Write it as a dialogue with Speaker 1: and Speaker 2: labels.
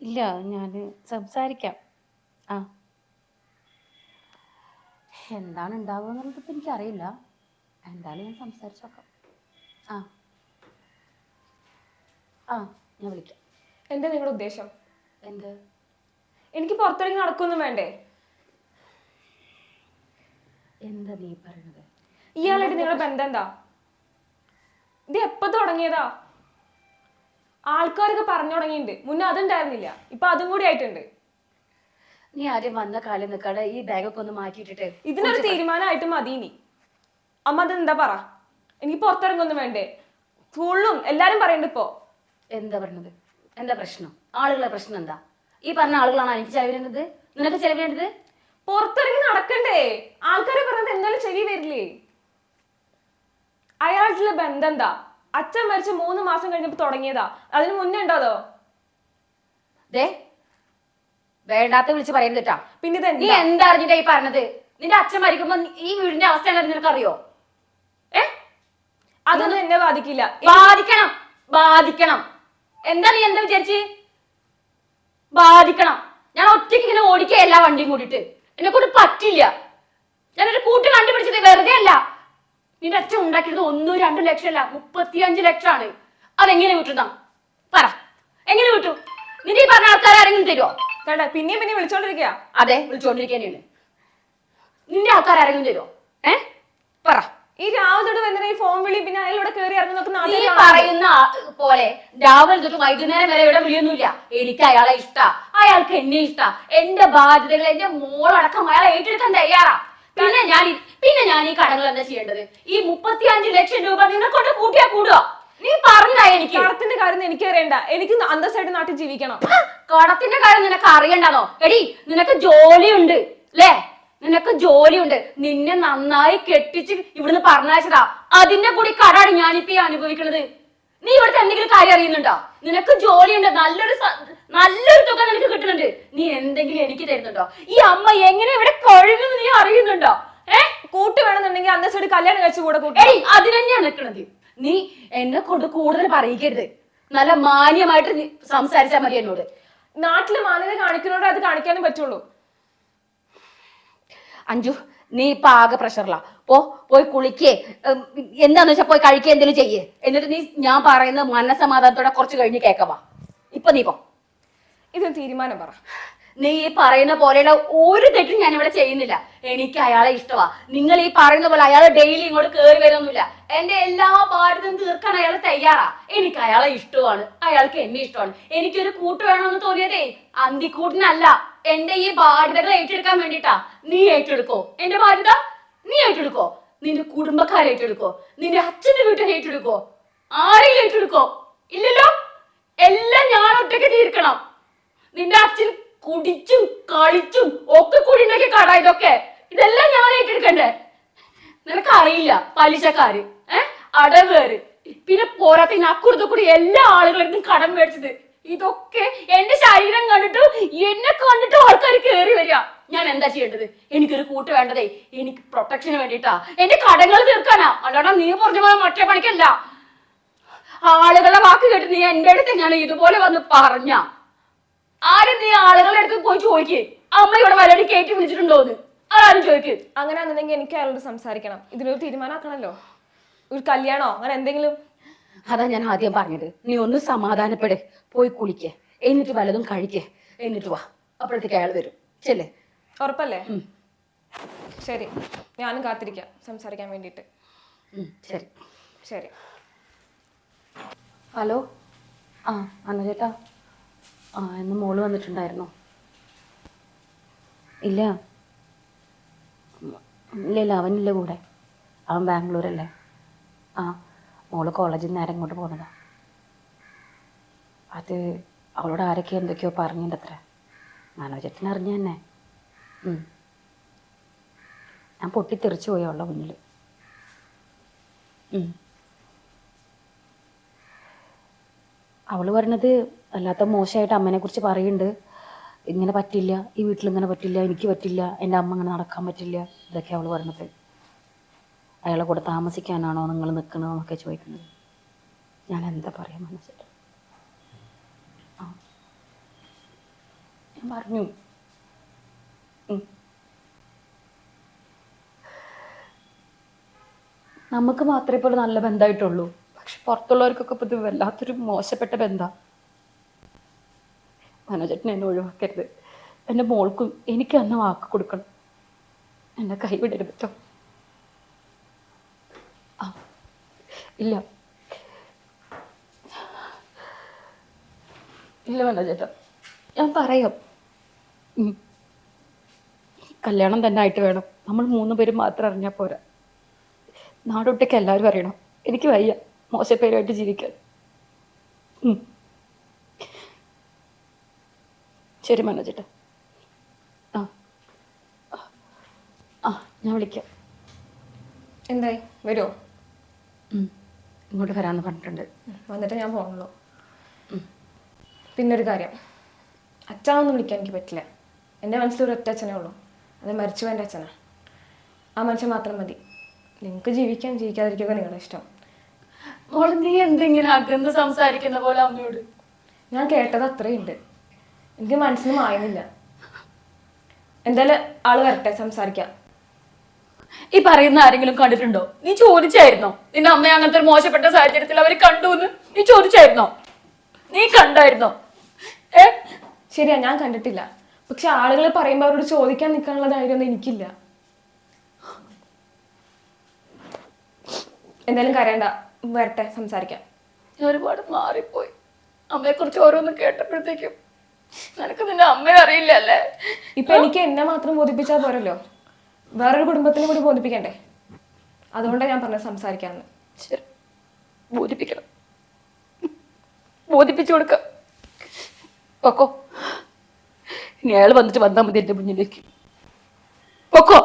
Speaker 1: ഇല്ല, ഞാൻ സംസാരിക്കാം. ആ, എന്താണ് ഉണ്ടാവുക എന്നുള്ളത് ഇപ്പം എനിക്കറിയില്ല. എന്തായാലും ഞാൻ സംസാരിച്ച് നോക്കാം. ആ ആ ഞാൻ വിളിക്കാം.
Speaker 2: എന്താ നിങ്ങളുടെ ഉദ്ദേശം?
Speaker 1: എന്ത്?
Speaker 2: എനിക്ക് പുറത്തിറങ്ങി നടക്കൊന്നും വേണ്ടേ?
Speaker 1: എന്താ നീ പറയണത്?
Speaker 2: ഇയാളായിട്ട് നിങ്ങളുടെ ബന്ധം എന്താ? ഇത് എപ്പോ തുടങ്ങിയതാ? ആൾക്കാരൊക്കെ പറഞ്ഞു തുടങ്ങിയിട്ടുണ്ട്. മുന്നേ അതുണ്ടായിരുന്നില്ല, ഇപ്പൊ അതും കൂടി ആയിട്ടുണ്ട്.
Speaker 1: നീ ആദ്യം വന്ന കാലം നിൽക്കാതെ ഈ ബാഗൊക്കെ ഒന്ന് മാറ്റിയിട്ടിട്ട്
Speaker 2: ഇതിനൊരു തീരുമാനമായിട്ട് മതി നീ. അമ്മ അതെന്താ പറ? എനിക്ക് പുറത്തിറങ്ങൊന്നും വേണ്ടേ? സ്കൂളിലും എല്ലാരും പറയുന്നുണ്ട് ഇപ്പോ.
Speaker 1: എന്താ പറഞ്ഞത്? എന്താ പ്രശ്നം? ആളുകളെ പ്രശ്നം എന്താ? ഈ പറഞ്ഞ ആളുകളാണ് എനിക്ക് ചെലവിനത്? നിനക്ക് ചെലവിനത്?
Speaker 2: പുറത്തിറങ്ങി നടക്കണ്ടേ? ആൾക്കാരെ പറഞ്ഞത് എന്തായാലും ചെവി വരില്ലേ? അയാളുടെ ബന്ധം എന്താ? അച്ഛൻ മരിച്ച 3 മാസം കഴിഞ്ഞപ്പോ തുടങ്ങിയതാ, അതിന് മുന്നേ ഉണ്ടോ അതോ?
Speaker 1: ദേ, വേണ്ടാത്ത വിളിച്ച് പറയരുത് കേട്ടാ.
Speaker 2: പിന്നെ
Speaker 1: നീ എന്താ അറിഞ്ഞിട്ടാ ഈ പറഞ്ഞത്? നിന്റെ അച്ഛൻ മരിക്കുമ്പോ ഈ വീടിന്റെ അവസ്ഥ എന്താ നിനക്കറിയോ?
Speaker 2: അതൊന്നും എന്നെ ബാധിക്കില്ല.
Speaker 1: ബാധിക്കണം, ബാധിക്കണം. എന്താ നീ എന്താ വിചാരിച്ച്? ബാധിക്കണം. ഞാൻ ഒറ്റയ്ക്ക് ഇങ്ങനെ ഓടിക്കുക എല്ലാ വണ്ടിയും കൂടിയിട്ട്. എന്നെ കൊണ്ട് പറ്റില്ല. ഞാനൊരു കൂട്ട് കണ്ടുപിടിച്ചത് വെറുതെ അല്ല. നിന്റെ അച്ഛൻ ഉണ്ടാക്കിയത് 1-2 ലക്ഷമല്ല, 35 ലക്ഷമാണ്. അതെങ്ങനെ വിട്ടുന്ന പറ? എങ്ങനെ വിട്ടു? നിന്റെ ഈ പറഞ്ഞ ആൾക്കാർ ആരെങ്കിലും തരുമോ?
Speaker 2: കേട്ടാ പിന്നെയും പിന്നെ വിളിച്ചോണ്ടിരിക്കുക.
Speaker 1: അതെ, വിളിച്ചോണ്ടിരിക്കാനാണ്. നിന്റെ ആൾക്കാർ ആരെങ്കിലും തരുമോ? പറ.
Speaker 2: ഈ രാവിലെ തൊട്ട് വരുന്ന ഈ ഫോൺ വിളി, പിന്നെ അയാളിവിടെ കയറി ഇറങ്ങുന്നൊക്കെ
Speaker 1: നീ പറയുന്ന പോലെ രാവിലെ തൊട്ട് വൈകുന്നേരം വരെ ഇവിടെ വിളിയൊന്നുമില്ല. എനിക്ക് അയാളെ ഇഷ്ടാ, അയാൾക്ക് എന്നെ ഇഷ്ടാ. എന്റെ ബാധ്യതകൾ എന്റെ മോളടക്കം അയാളെ ഏറ്റെടുക്കാൻ തയ്യാറാ. പിന്നെ ഞാൻ ഈ കടങ്ങൾ എന്താ ചെയ്യേണ്ടത്? ഈ 35 ലക്ഷം രൂപ നിന്നെ കൊണ്ട് കൂട്ടിയാ കൂടുക? നീ പറഞ്ഞതായി എനിക്ക്.
Speaker 2: കടത്തിന്റെ കാര്യം എനിക്ക് അറിയണ്ട. എനിക്ക് അന്തസ്സായിട്ട് നാട്ടിൽ ജീവിക്കണം.
Speaker 1: കടത്തിന്റെ കാര്യം നിനക്ക് അറിയണ്ടോ? എടി, നിനക്ക് ജോലിയുണ്ട് അല്ലേ? നിനക്ക് ജോലിയുണ്ട്. നിന്നെ നന്നായി കെട്ടിച്ച് ഇവിടുന്ന് പറഞ്ഞയച്ചതാ. അതിന്റെ കൂടി കടാണ് ഞാനിപ്പോ അനുഭവിക്കുന്നത്. നീ ഇവിടുത്തെ എന്തെങ്കിലും കാര്യം അറിയുന്നുണ്ടോ? നിനക്ക് ജോലിയുണ്ട്, നല്ലൊരു തുക നിനക്ക് കിട്ടുന്നുണ്ട്. നീ എന്തെങ്കിലും എനിക്ക് തരുന്നുണ്ടോ? ഈ അമ്മ എങ്ങനെ ഇവിടെ കഴിയുന്നത് നീ അറിയുന്നുണ്ടോ?
Speaker 2: കൂട്ട് വേണമെന്നുണ്ടെങ്കിൽ അന്തസ്സായിട്ട് കല്യാണം കഴിച്ചു കൂടെ കൂട്ടി.
Speaker 1: അതിന് തന്നെയാണ് നിൽക്കണത്. നീ എന്നെ കൊണ്ട് കൂടുതൽ പറയിക്കരുത്. നല്ല മാന്യമായിട്ട് നീ സംസാരിച്ചാൽ മതി എന്നോട്.
Speaker 2: നാട്ടില് മാന്യത കാണിക്കുന്നതോടെ അത് കാണിക്കാനും പറ്റുള്ളൂ.
Speaker 1: അഞ്ജു, നീ ഇപ്പൊ ആകെ പ്രഷറിലാ. പോയി കുളിക്കേ, എന്താന്ന് വെച്ചാ പോയി കഴിക്കുക, എന്തെങ്കിലും ചെയ്യേ. എന്നിട്ട് നീ ഞാൻ പറയുന്ന മനസ്സമാധാനത്തോടെ കുറച്ച് കഴിഞ്ഞ് കേക്കവാ. ഇപ്പൊ നീ പോ.
Speaker 2: ഇതൊരു തീരുമാനം പറ.
Speaker 1: നീ ഈ പറയുന്ന പോലെയുള്ള ഒരു തെറ്റും ഞാൻ ഇവിടെ ചെയ്യുന്നില്ല. എനിക്ക് അയാളെ ഇഷ്ടമാ. നിങ്ങൾ ഈ പറയുന്ന പോലെ അയാളെ ഡെയിലി ഇങ്ങോട്ട് കയറി വരുന്നില്ല. എന്റെ എല്ലാ ബാധ്യതയും തീർക്കാൻ അയാൾ തയ്യാറാ. എനിക്ക് അയാളെ ഇഷ്ടമാണ്, അയാൾക്ക് എന്നെ ഇഷ്ടമാണ്. എനിക്കൊരു കൂട്ട് വേണമെന്ന് തോന്നിയതേ അന്തിക്കൂട്ടിനല്ല, എന്റെ ഈ ബാധ്യതകൾ ഏറ്റെടുക്കാൻ വേണ്ടിട്ടാ. നീ ഏറ്റെടുക്കോ എന്റെ ബാധ്യത? നീ ഏറ്റെടുക്കോ? നിന്റെ കുടുംബക്കാരെ ഏറ്റെടുക്കോ? നിന്റെ അച്ഛന്റെ വീട്ടിൽ ഏറ്റെടുക്കോ? ആരെയും ഏറ്റെടുക്കോ? ഇല്ലല്ലോ. എല്ലാം ഞാൻ ഒറ്റയ്ക്ക് തീർക്കണം. നിന്റെ അച്ഛൻ കുടിച്ചും കളിച്ചും ഒക്കെ കൂടി ഉണ്ടാക്കിയ കട ഇതൊക്കെ. ഇതെല്ലാം ഞാൻ ഏറ്റെടുക്കണ്ടേ? നിനക്കറിയില്ല, പലിശക്കാര്, അടവേറ്, പിന്നെ പോരാത്തിന് അക്കുറത്ത് കൂടി എല്ലാ ആളുകളും കടം മേടിച്ചത്. ഇതൊക്കെ എന്റെ ശരീരം കണ്ടിട്ട് എന്നെ കണ്ടിട്ട് ആൾക്കാർ കയറി വരിക. ഞാൻ എന്താ ചെയ്യേണ്ടത്? എനിക്കൊരു കൂട്ട് വേണ്ടതേ എനിക്ക് പ്രൊട്ടക്ഷന് വേണ്ടിട്ടാ, എന്റെ കടങ്ങൾ തീർക്കാനാ. അല്ലാതെ നീ പറഞ്ഞ പോലെ മറ്റേ പണിക്കല്ല. ആളുകളുടെ വാക്ക് കേട്ട് നീ എന്റെ അടുത്ത് ഞാൻ ഇതുപോലെ വന്ന് പറഞ്ഞ ആരും നീ ആളുകളുടെ അടുത്ത് പോയി ചോദിക്കേ, അമ്മ ഇവിടെ വരടി കയറ്റി വിളിച്ചിട്ടുണ്ടോന്ന് ആരും ചോദിക്ക്.
Speaker 2: അങ്ങനെയാണെന്നുണ്ടെങ്കിൽ എനിക്ക് അയാളോട് സംസാരിക്കണം. ഇതിനൊരു തീരുമാനമാക്കണല്ലോ. ഒരു കല്യാണോ അങ്ങനെ എന്തെങ്കിലും.
Speaker 1: അതാ ഞാൻ ആദ്യം പറഞ്ഞത്. നീ ഒന്ന് സമാധാനപ്പെട്, പോയി കുളിക്കേ, എന്നിട്ട് വല്ലതും കഴിക്കേ, എന്നിട്ട് വാ. അപ്പോഴത്തേക്ക് അയാൾ വരും. ചെല്ലേ?
Speaker 2: ഉറപ്പല്ലേ? ശരി, ഞാനും കാത്തിരിക്കാം സംസാരിക്കാൻ വേണ്ടിയിട്ട്.
Speaker 1: ശരി
Speaker 2: ശരി.
Speaker 1: ഹലോ. അന്ന ചേട്ടാ, ഇന്ന് മോള് വന്നിട്ടുണ്ടായിരുന്നോ? ഇല്ല ഇല്ല, അവനില്ല കൂടെ. അവൻ ബാംഗ്ലൂരല്ലേ. മോള് കോളേജിൽ നിന്ന് നേരെ ഇങ്ങോട്ട് പോകുന്നതാ. അത് അവളോട് ആരൊക്കെ എന്തൊക്കെയോ പറഞ്ഞിട്ടത്ര. മനോജത്തിന് അറിഞ്ഞ തന്നെ. ഞാൻ പൊട്ടിത്തെറിച്ചു പോയി അവളുടെ മുന്നിൽ. അവള് പറഞ്ഞത് അല്ലാത്ത മോശമായിട്ട് അമ്മേനെ കുറിച്ച് പറയുന്നുണ്ട്. ഇങ്ങനെ പറ്റില്ല, ഈ വീട്ടിൽ ഇങ്ങനെ പറ്റില്ല, എനിക്ക് പറ്റില്ല, എൻ്റെ അമ്മ ഇങ്ങനെ നടക്കാൻ പറ്റില്ല, ഇതൊക്കെ അവള് പറഞ്ഞത്. അയാളെ കൂടെ താമസിക്കാനാണോ നിങ്ങൾ നിൽക്കണമെന്നൊക്കെ ചോദിക്കുന്നത്. ഞാൻ എന്താ പറയാ മനസ്സിൽ. ഞാൻ പറഞ്ഞു. നമുക്ക് മാത്രമേ ഇപ്പോൾ നല്ല ബന്ധമായിട്ടുള്ളൂ. പക്ഷെ പുറത്തുള്ളവർക്കൊക്കെ ഇപ്പോൾ ഇത് വല്ലാത്തൊരു മോശപ്പെട്ട ബന്ധമാണ്. മനോജേട്ടൻ എന്നെ ഒഴിവാക്കരുത്. എൻ്റെ മോൾക്കും എനിക്ക് അന്ന് വാക്ക് കൊടുക്കണം. എന്നെ കൈവിടരുത് കേട്ടോ. ആ ഇല്ല ഇല്ല മനോജേട്ടാ, ഞാൻ പറയാം. കല്യാണം തന്നെ ആയിട്ട് വേണം. നമ്മൾ 3 പേരും മാത്രം അറിഞ്ഞാൽ പോരാ. നാടൊട്ടേക്ക് എല്ലാവരും അറിയണം. എനിക്ക് വയ്യ മോശപ്പേരുമായിട്ട് ജീവിക്കാൻ. ശരി മനോജേട്ടാ. ആ ആ ഞാൻ വിളിക്കാം.
Speaker 2: എന്തായി, വരുമോ?
Speaker 1: ഇങ്ങോട്ട് വരാമെന്ന് പറഞ്ഞിട്ടുണ്ട്.
Speaker 2: വന്നിട്ട് ഞാൻ പോകണല്ലോ. പിന്നൊരു കാര്യം, അച്ഛനൊന്നും വിളിക്കാൻ എനിക്ക് പറ്റില്ല. എൻ്റെ മനസ്സിലൊരു ഒറ്റ അച്ഛനേ ഉള്ളൂ. അത് മരിച്ചുപോയ എൻ്റെ അച്ഛനാണ്. ആ മനുഷ്യൻ മാത്രം മതി. നിങ്ങൾക്ക് ജീവിക്കാൻ ജീവിക്കാതിരിക്കുക നിങ്ങളുടെ ഇഷ്ടം.
Speaker 1: മോളെ നീ എന്തെങ്കിലും അകന്ന് സംസാരിക്കുന്ന പോലെ അമ്മയോട്.
Speaker 2: ഞാൻ കേട്ടത് അത്രയുണ്ട്. എനിക്ക് മനസ്സിന് മായുന്നില്ല. എന്തായാലും ആള് വരട്ടെ, സംസാരിക്കാം.
Speaker 1: ഈ പറയുന്ന ആരെങ്കിലും കണ്ടിട്ടുണ്ടോ? നീ ചോദിച്ചായിരുന്നോ നിന്റെ അമ്മയെ അങ്ങനത്തെ ഒരു മോശപ്പെട്ട സാഹചര്യത്തിൽ അവര് കണ്ടു എന്ന്? നീ ചോദിച്ചായിരുന്നോ? നീ കണ്ടായിരുന്നോ?
Speaker 2: ശരിയാ, ഞാൻ കണ്ടിട്ടില്ല. പക്ഷെ ആളുകൾ പറയുമ്പോൾ അവരോട് ചോദിക്കാൻ നിൽക്കാനുള്ള ധൈര്യമൊന്നും എനിക്കില്ല. എന്തായാലും കരയണ്ട, വരട്ടെ, സംസാരിക്കാം.
Speaker 1: ഞാൻ ഒരുപാട് മാറിപ്പോയി. അമ്മയെ കുറിച്ച് ഓരോന്ന് കേട്ടപ്പോഴത്തേക്കും. നിനക്ക് നിന്റെ അമ്മയെ അറിയില്ല അല്ലേ?
Speaker 2: ഇപ്പൊ എനിക്ക് എന്നെ മാത്രം ബോധിപ്പിച്ചാൽ പോരല്ലോ, വേറൊരു കുടുംബത്തിനും കൂടി ബോധിപ്പിക്കണ്ടേ? അതുകൊണ്ടാണ് ഞാൻ പറഞ്ഞത് സംസാരിക്കാന്ന്.
Speaker 1: ശരി, ബോധിപ്പിക്കണം. ബോധിപ്പിച്ചു കൊടുക്കാം. പൊക്കോ. ഇനി അയാൾ വന്നിട്ട് വന്നാൽ മതി എന്റെ മുന്നിലേക്ക്. പൊക്കോ.